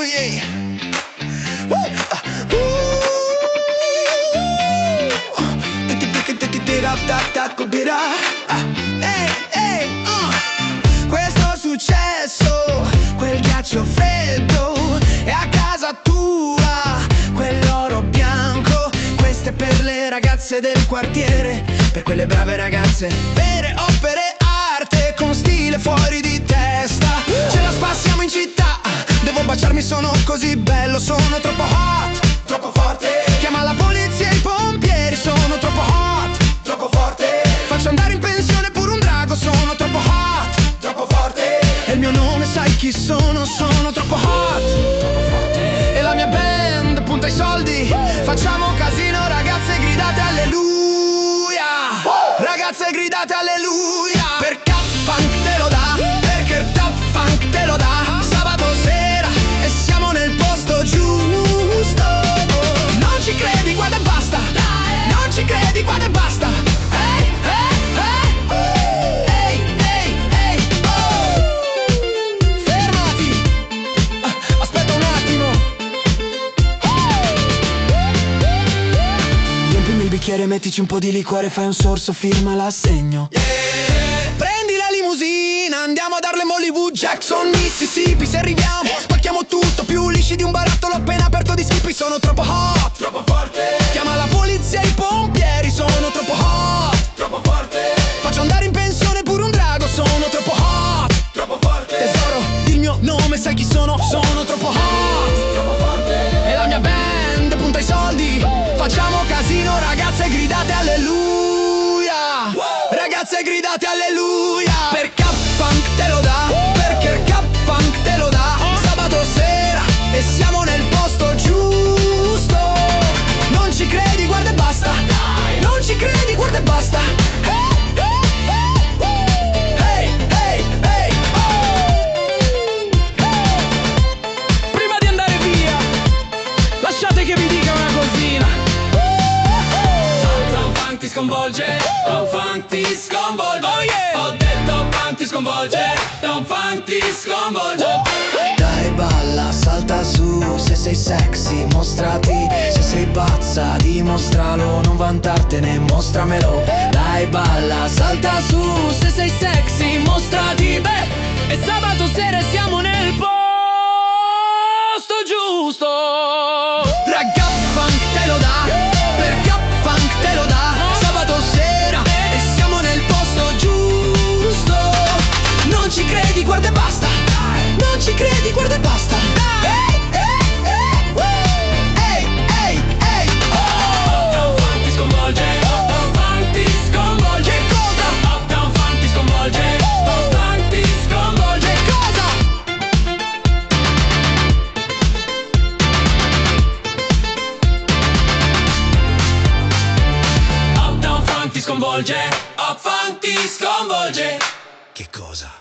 yeah. Questo successo, quel ghiaccio freddo, è a casa tua, quell'oro bianco. Questo è per le ragazze del quartiere, per quelle brave ragazze, vere opere arte con stile fuori di testa. Ce la spassiamo in città, devo baciarmi, sono così bello, sono troppo hot, troppo forte. Chiama la polizia e i pompieri, sono troppo hot, troppo forte. Faccio andare in pensione pure un drago, sono troppo hot, troppo forte. E il mio nome sai chi sono, sono troppo hot, troppo forte. E la mia band punta i soldi, facciamo casino, ragazze gridate alleluia, ragazze gridate alleluia. Per K-Funk te lo dà, perché il Top Funk te lo dà. Sabato sera e siamo nel posto giusto. Non ci credi, guarda e basta. Non ci credi, guarda e basta. Ehi, ehi, ehi, ehi, oh. Fermati, aspetta un attimo. Riempimi il bicchiere, mettici un po' di liquore, fai un sorso, firma l'assegno. Prendi la limusina, andiamo ad Harlem, Hollywood, Jackson, Mississippi. Se arriviamo, spacchiamo tutto, più lisci di un barattolo appena aperto di Skippy. Sono troppo hot, troppo forte. Chiama la polizia e i pompieri, sono troppo hot, troppo forte. Faccio andare in pensione pure un drago, sono troppo hot, troppo forte. Tesoro, il mio nome sai chi sono, sono troppo hot, troppo forte. E la mia band punta i soldi, facciamo casino, ragazze gridate alleluia, ragazze gridate alleluia. Per K-Funk te lo dà, perché il K-Funk te lo dà. Sabato sera e siamo nel posto giusto. Non ci credi, guarda e basta. Non ci credi, guarda e basta. Hey, hey, hey, oh. Prima di andare via, lasciate che vi dica una cosina. Tom Funk ti sconvolge, Tom Funk ti sconvolge. Oh yeah! Ho detto Funk ti sconvolge, Tom Funk ti sconvolge. Dai balla, salta su, se sei sexy mostrati, se sei pazza dimostralo, non vantartene, mostramelo. Dai balla, salta su, se sei sexy mostrati, beh. E sabato sera siamo nel posto giusto. Raga, funk te lo dà, perché funk te lo dà. Sabato sera e siamo nel posto giusto. Non ci credi, guarda e basta. Non ci credi, guarda e basta. Ehi, ehi, ehi, oh. Tom Funk ti sconvolge, Tom Funk ti sconvolge. Che cosa? Tom Funk ti sconvolge, Tom Funk ti sconvolge. Che cosa? Tom Funk ti sconvolge, Tom Funk ti sconvolge. Che cosa?